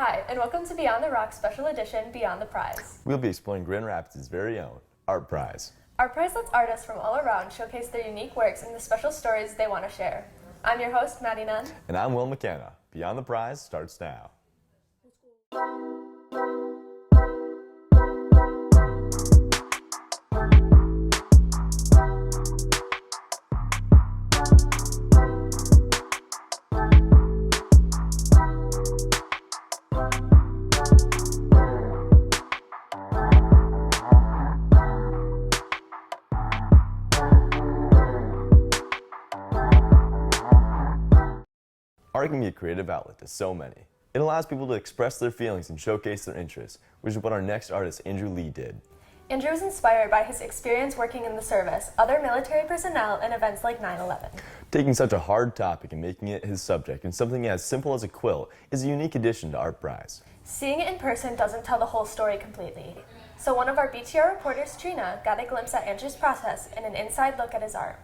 Hi, and welcome to Beyond the Rock Special Edition Beyond the Prize. We'll be exploring Grand Rapids' very own Art Prize. Art Prize lets artists from all around showcase their unique works and the special stories they want to share. I'm your host, Maddie Nunn. And I'm Will McKanna. Beyond the Prize starts now. Art can be a creative outlet to so many. It allows people to express their feelings and showcase their interests, which is what our next artist, Andrew Lee, did. Andrew was inspired by his experience working in the service, other military personnel, and events like 9/11. Taking such a hard topic and making it his subject in something as simple as a quilt is a unique addition to Art Prize. Seeing it in person doesn't tell the whole story completely. So one of our BTR reporters, Trina, got a glimpse at Andrew's process and an inside look at his art.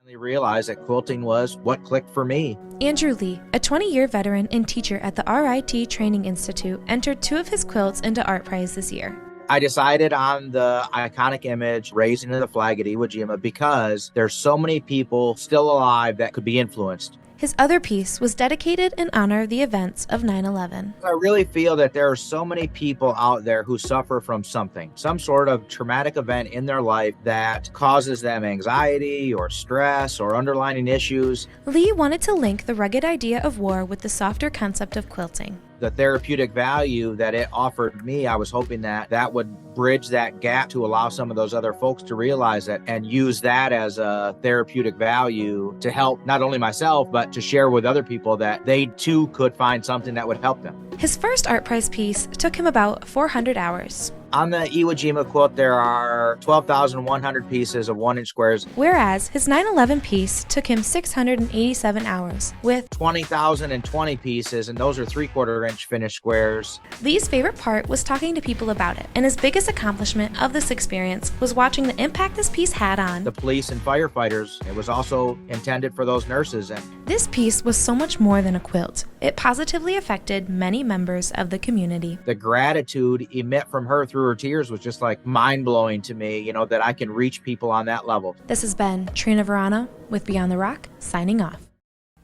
I realized that quilting was what clicked for me. Andrew Lee, a 20-year veteran and teacher at the RIT Training Institute, entered 2 of his quilts into Art Prize this year. I decided on the iconic image, Raising the Flag at Iwo Jima, because there's so many people still alive that could be influenced. His other piece was dedicated in honor of the events of 9/11. I really feel that there are so many people out there who suffer from something, some sort of traumatic event in their life that causes them anxiety or stress or underlying issues. Lee wanted to link the rugged idea of war with the softer concept of quilting. The therapeutic value that it offered me, I was hoping that that would bridge that gap to allow some of those other folks to realize it and use that as a therapeutic value to help not only myself, but to share with other people that they too could find something that would help them. His first Art Prize piece took him about 400 hours. On the Iwo Jima quilt, there are 12,100 pieces of 1-inch squares, Whereas his 9/11 piece took him 687 hours, with 20,020 pieces, and those are 3/4-inch finished squares. Lee's favorite part was talking to people about it, and his biggest accomplishment of this experience was watching the impact this piece had on The police and firefighters. It was also intended for those nurses. And This piece was so much more than a quilt. It positively affected many members of the community. the gratitude emit from her through her tears was just like mind-blowing to me, that I can reach people on that level. This has been Trina Verano with Beyond the Rock, signing off.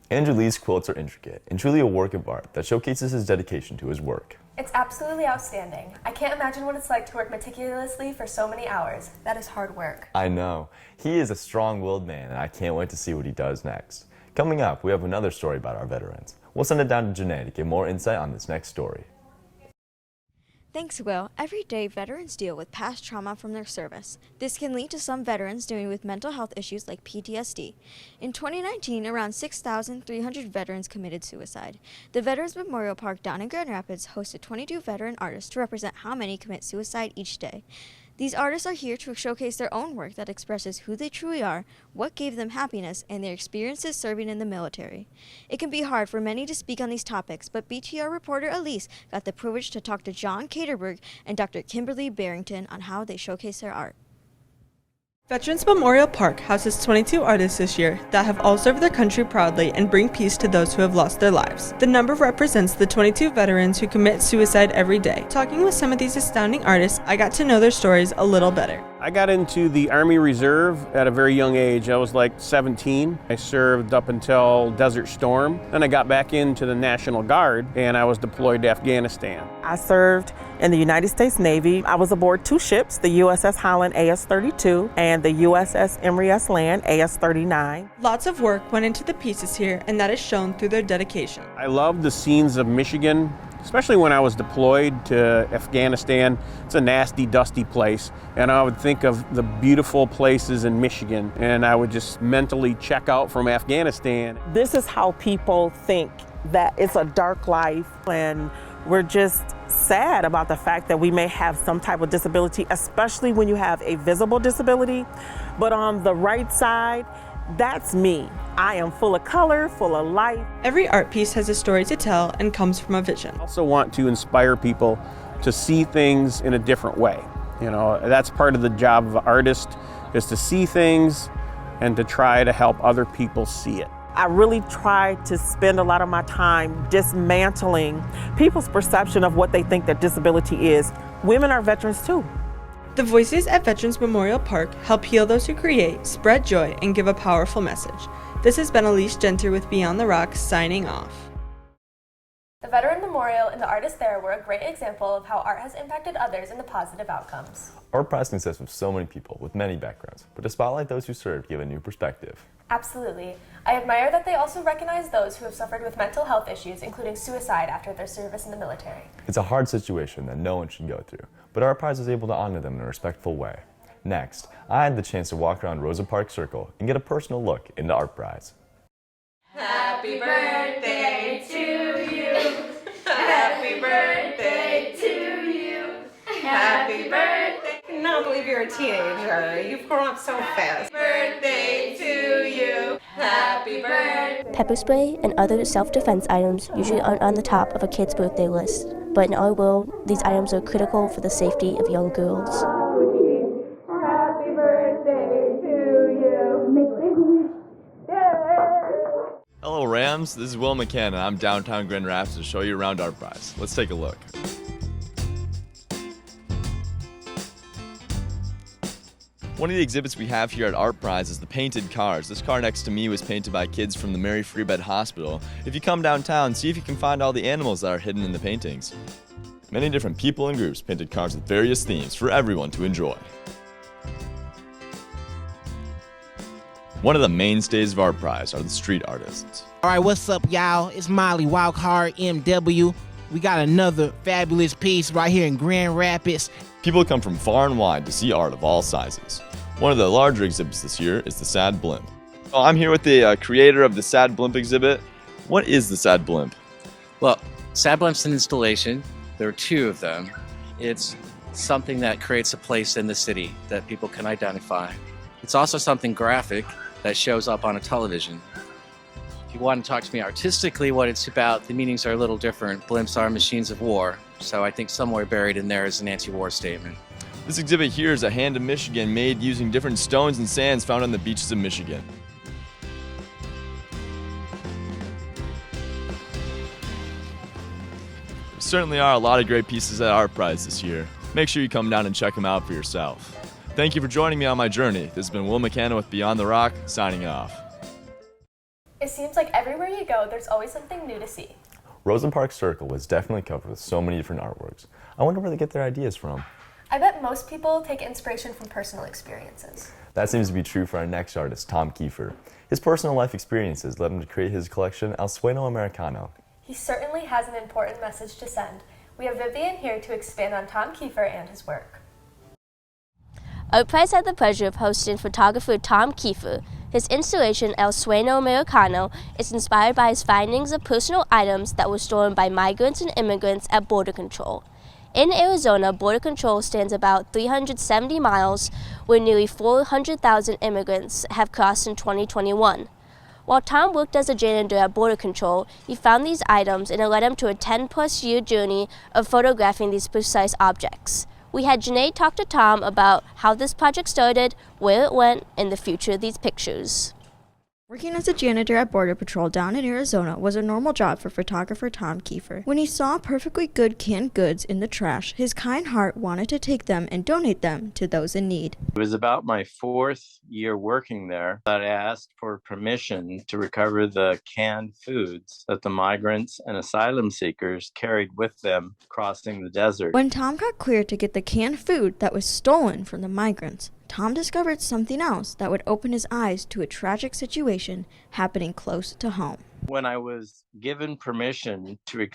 Andrew Lee's quilts are intricate and truly a work of art that showcases his dedication to his work. It's absolutely outstanding. I can't imagine what it's like to work meticulously for so many hours. That is hard work. I know. He is a strong-willed man, and I can't wait to see what he does next. Coming up, we have another story about our veterans. We'll send it down to Janae to get more insight on this next story. Thanks, Will. Every day, veterans deal with past trauma from their service. This can lead to some veterans dealing with mental health issues like PTSD. In 2019, around 6,300 veterans committed suicide. The Veterans Memorial Park down in Grand Rapids hosted 22 veteran artists to represent how many commit suicide each day. These artists are here to showcase their own work that expresses who they truly are, what gave them happiness, and their experiences serving in the military. It can be hard for many to speak on these topics, but BTR reporter Elise got the privilege to talk to John Caterberg and Dr. Kimberly Barrington on how they showcase their art. Veterans Memorial Park houses 22 artists this year that have all served their country proudly and bring peace to those who have lost their lives. The number represents the 22 veterans who commit suicide every day. Talking with some of these astounding artists, I got to know their stories a little better. I got into the Army Reserve at a very young age. I was like 17. I served up until Desert Storm. Then I got back into the National Guard and I was deployed to Afghanistan. I served in the United States Navy. I was aboard 2 ships, the USS Holland AS-32 and the USS Emory S. Land AS-39. Lots of work went into the pieces here, and that is shown through their dedication. I loved the scenes of Michigan, especially when I was deployed to Afghanistan. It's a nasty, dusty place, and I would think of the beautiful places in Michigan, and I would just mentally check out from Afghanistan. This is how people think that it's a dark life, and we're just sad about the fact that we may have some type of disability, especially when you have a visible disability. But on the right side, that's me. I am full of color, full of life. Every art piece has a story to tell and comes from a vision. I also want to inspire people to see things in a different way. That's part of the job of an artist, is to see things and to try to help other people see it. I really try to spend a lot of my time dismantling people's perception of what they think that disability is. Women are veterans too. The voices at Veterans Memorial Park help heal those who create, spread joy, and give a powerful message. This has been Elise Genter with Beyond the Rocks, signing off. The Veteran Memorial and the artists there were a great example of how art has impacted others and the positive outcomes. Art Prize consists of so many people with many backgrounds, but to spotlight those who serve give a new perspective. Absolutely. I admire that they also recognize those who have suffered with mental health issues, including suicide after their service in the military. It's a hard situation that no one should go through, but Art Prize was able to honor them in a respectful way. Next, I had the chance to walk around Rosa Park Circle and get a personal look into Art Prize. Happy birthday to you. Happy birthday to you. Happy birthday. I cannot believe you're a teenager. You've grown up so fast. Birthday to you. Happy birthday. Pepper spray and other self-defense items usually aren't on the top of a kid's birthday list, but in our world, these items are critical for the safety of young girls. Happy birthday to you. Hello Rams, this is McKanna. I'm downtown Grand Rapids to show you around Art Prize. Let's take a look. One of the exhibits we have here at Art Prize is the painted cars. This car next to me was painted by kids from the Mary Free Bed Hospital. If you come downtown, see if you can find all the animals that are hidden in the paintings. Many different people and groups painted cars with various themes for everyone to enjoy. One of the mainstays of Art Prize are the street artists. All right, what's up, y'all? It's Molly Walkhart, MW. We got another fabulous piece right here in Grand Rapids. People come from far and wide to see art of all sizes. One of the larger exhibits this year is the Sad Blimp. I'm here with the creator of the Sad Blimp exhibit. What is the Sad Blimp? Well, Sad Blimp's an installation. There are two of them. It's something that creates a place in the city that people can identify. It's also something graphic that shows up on a television. If you want to talk to me artistically, what it's about, the meanings are a little different. Blimps are machines of war, so I think somewhere buried in there is an anti-war statement. This exhibit here is a hand of Michigan made using different stones and sands found on the beaches of Michigan. There certainly are a lot of great pieces at Art Prize this year. Make sure you come down and check them out for yourself. Thank you for joining me on my journey. This has been McKanna with Beyond the Rock, signing off. It seems like everywhere you go, there's always something new to see. Rosa Park Circle was definitely covered with so many different artworks. I wonder where they get their ideas from. I bet most people take inspiration from personal experiences. That seems to be true for our next artist, Tom Kiefer. His personal life experiences led him to create his collection El Sueño Americano. He certainly has an important message to send. We have Vivian here to expand on Tom Kiefer and his work. Art Prize had the pleasure of hosting photographer Tom Kiefer. His installation El Sueño Americano is inspired by his findings of personal items that were stolen by migrants and immigrants at border control. In Arizona, border control stands about 370 miles, where nearly 400,000 immigrants have crossed in 2021. While Tom worked as a janitor at border control, he found these items and it led him to a 10-plus year journey of photographing these precise objects. We had Janae talk to Tom about how this project started, where it went, and the future of these pictures. Working as a janitor at Border Patrol down in Arizona was a normal job for photographer Tom Kiefer. When he saw perfectly good canned goods in the trash, his kind heart wanted to take them and donate them to those in need. It was about my fourth year working there that I asked for permission to recover the canned foods that the migrants and asylum seekers carried with them crossing the desert. When Tom got cleared to get the canned food that was stolen from the migrants, Tom discovered something else that would open his eyes to a tragic situation happening close to home. When I was given permission to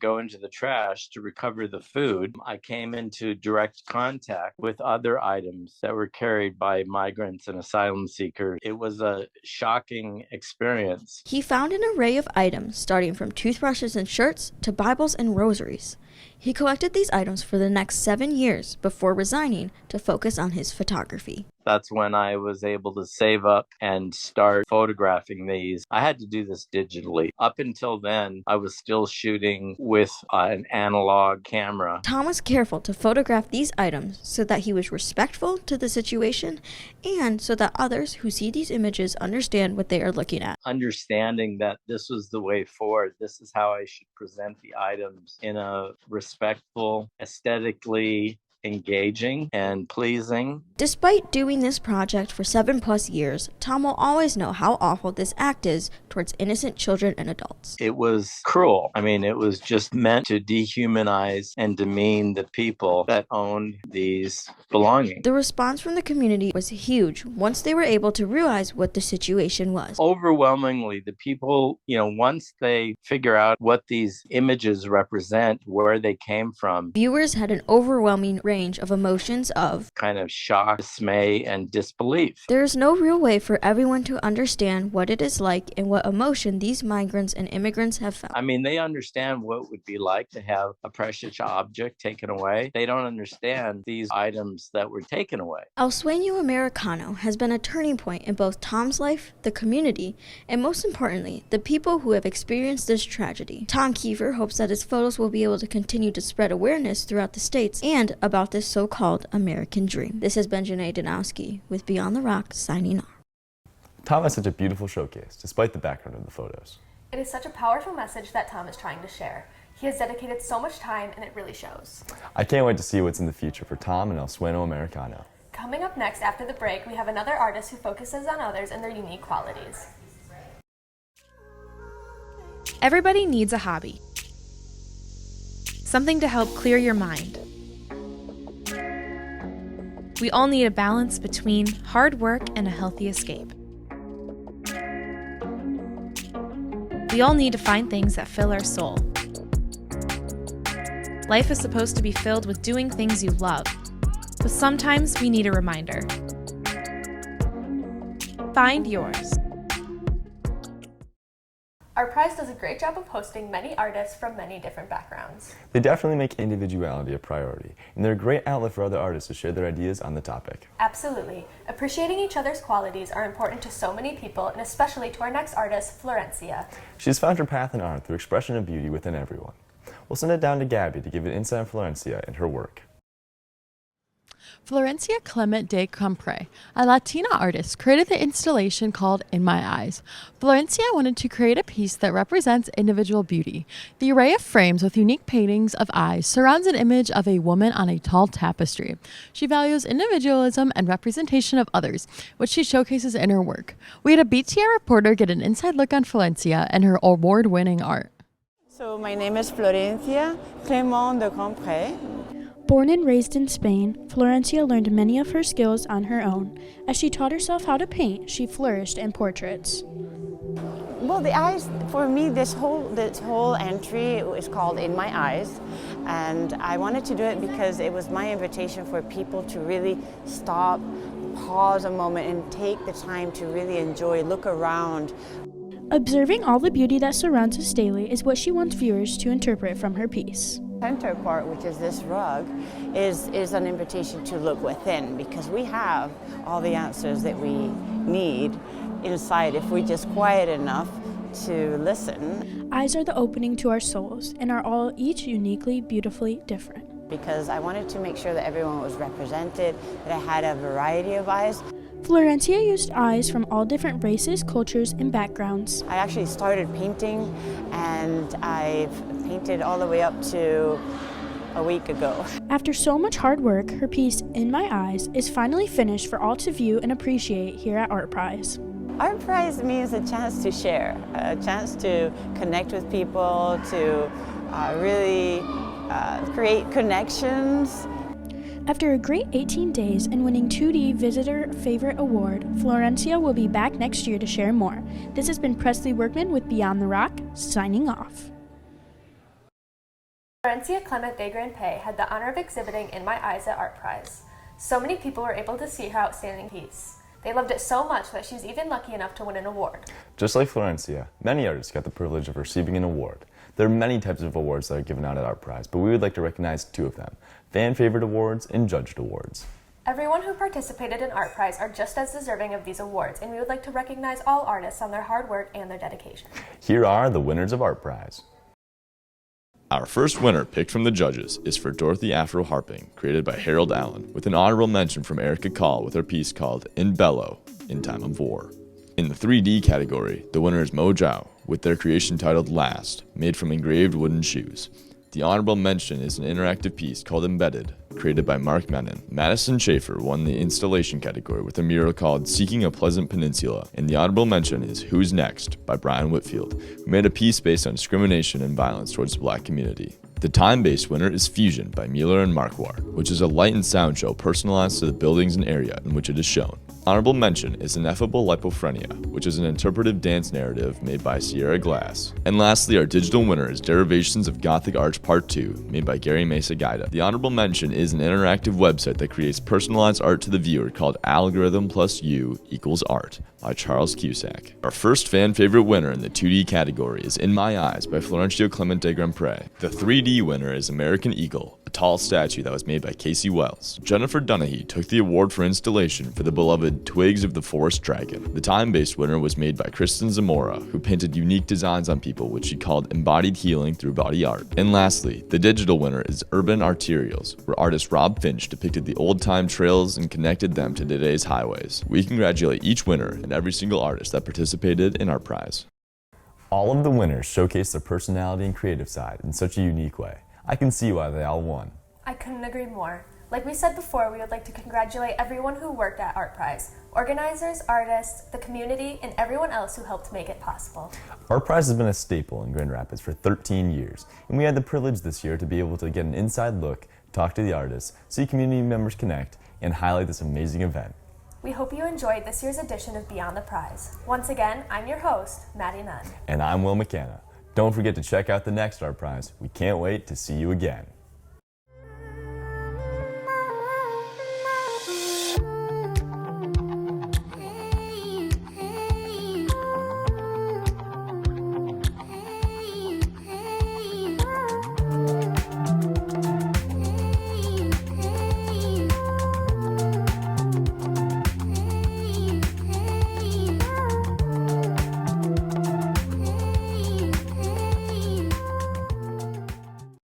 go into the trash to recover the food, I came into direct contact with other items that were carried by migrants and asylum seekers. It was a shocking experience. He found an array of items starting from toothbrushes and shirts to Bibles and rosaries. He collected these items for the next 7 years before resigning to focus on his photography. That's when I was able to save up and start photographing these. I had to do this digitally. Up until until then, I was still shooting with an analog camera. Tom was careful to photograph these items so that he was respectful to the situation and so that others who see these images understand what they are looking at. Understanding that this was the way forward, this is how I should present the items in a respectful, aesthetically engaging and pleasing. Despite doing this project for 7+ years, Tom will always know how awful this act is towards innocent children and adults. It was cruel. I mean, it was just meant to dehumanize and demean the people that owned these belongings. The response from the community was huge once they were able to realize what the situation was. Overwhelmingly, the people, once they figure out what these images represent, where they came from, viewers had an overwhelming range of emotions of kind of shock, dismay, and disbelief. There is no real way for everyone to understand what it is like and what emotion these migrants and immigrants have felt. I mean, they understand what it would be like to have a precious object taken away. They don't understand these items that were taken away. El Sueño Americano has been a turning point in both Tom's life, the community, and most importantly, the people who have experienced this tragedy. Tom Kiefer hopes that his photos will be able to continue to spread awareness throughout the states and about this so-called American dream. This has been Janae Danowski with Beyond the Rock signing off. Tom has such a beautiful showcase, despite the background of the photos. It is such a powerful message that Tom is trying to share. He has dedicated so much time, and it really shows. I can't wait to see what's in the future for Tom and El Sueño Americano. Coming up next after the break, we have another artist who focuses on others and their unique qualities. Everybody needs a hobby. Something to help clear your mind. We all need a balance between hard work and a healthy escape. We all need to find things that fill our soul. Life is supposed to be filled with doing things you love, but sometimes we need a reminder. Find yours. Our prize does a great job of hosting many artists from many different backgrounds. They definitely make individuality a priority, and they're a great outlet for other artists to share their ideas on the topic. Absolutely. Appreciating each other's qualities are important to so many people, and especially to our next artist, Florencia. She's found her path in art through expression of beauty within everyone. We'll send it down to Gabby to give an insight on Florencia and her work. Florencia Clement de Compre, a Latina artist, created the installation called In My Eyes. Florencia wanted to create a piece that represents individual beauty. The array of frames with unique paintings of eyes surrounds an image of a woman on a tall tapestry. She values individualism and representation of others, which she showcases in her work. We had a BTR reporter get an inside look on Florencia and her award-winning art. So my name is Florencia Clement de Compre. Born and raised in Spain, Florencia learned many of her skills on her own. As she taught herself how to paint, she flourished in portraits. Well, the eyes, for me, this whole entry is called In My Eyes, and I wanted to do it because it was my invitation for people to really stop, pause a moment, and take the time to really enjoy, look around. Observing all the beauty that surrounds us daily is what she wants viewers to interpret from her piece. The center part, which is this rug, is an invitation to look within, because we have all the answers that we need inside if we just quiet enough to listen. Eyes are the opening to our souls and are all each uniquely, beautifully different. Because I wanted to make sure that everyone was represented, that I had a variety of eyes. Florencia used eyes from all different races, cultures, and backgrounds. I actually started painting, and I've painted all the way up to a week ago. After so much hard work, her piece, In My Eyes, is finally finished for all to view and appreciate here at Art Prize. Art Prize means a chance to share, a chance to connect with people, to really create connections. After a great 18 days and winning 2D Visitor Favorite Award, Florencia will be back next year to share more. This has been Presley Workman with Beyond the Rock, signing off. Florencia Clement de Grandpay had the honor of exhibiting In My Eyes at Art Prize. So many people were able to see her outstanding piece. They loved it so much that she was even lucky enough to win an award. Just like Florencia, many artists got the privilege of receiving an award. There are many types of awards that are given out at Art Prize, but we would like to recognize two of them: Fan Favorite Awards and Judged Awards. Everyone who participated in Art Prize are just as deserving of these awards, and we would like to recognize all artists on their hard work and their dedication. Here are the winners of Art Prize. Our first winner picked from the judges is for Dorothy Afro Harping, created by Harold Allen, with an honorable mention from Erica Call with her piece called In Bello, In Time of War. In the 3D category, the winner is Mo Zhao, with their creation titled Last, made from engraved wooden shoes. The honorable mention is an interactive piece called Embedded, created by Mark Menon. Madison Schaefer won the installation category with a mural called Seeking a Pleasant Peninsula, and the honorable mention is Who's Next by Brian Whitfield, who made a piece based on discrimination and violence towards the black community. The time-based winner is Fusion by Mueller and Marquardt, which is a light and sound show personalized to the buildings and area in which it is shown. Honorable mention is Ineffable Lipophrenia, which is an interpretive dance narrative made by Sierra Glass. And lastly, our digital winner is Derivations of Gothic Arch Part 2, made by Gary Mesa Gaida. The honorable mention is an interactive website that creates personalized art to the viewer called Algorithm Plus U equals Art by Charles Cusack. Our first fan favorite winner in the 2D category is In My Eyes by Florencio Clemente Grandpre. The 3D winner is American Eagle, a tall statue that was made by Casey Wells. Jennifer Dunahee took the award for installation for the beloved Twigs of the Forest Dragon. The time-based winner was made by Kristen Zamora, who painted unique designs on people which she called embodied healing through body art. And lastly, the digital winner is Urban Arterials, where artist Rob Finch depicted the old-time trails and connected them to today's highways. We congratulate each winner and every single artist that participated in Art Prize. All of the winners showcased their personality and creative side in such a unique way. I can see why they all won. I couldn't agree more. Like we said before, we would like to congratulate everyone who worked at Art Prize, organizers, artists, the community, and everyone else who helped make it possible. Art Prize has been a staple in Grand Rapids for 13 years, and we had the privilege this year to be able to get an inside look, talk to the artists, see community members connect, and highlight this amazing event. We hope you enjoyed this year's edition of Beyond the Prize. Once again, I'm your host, Maddie Nunn. And I'm Will McKanna. Don't forget to check out the next Art Prize. We can't wait to see you again.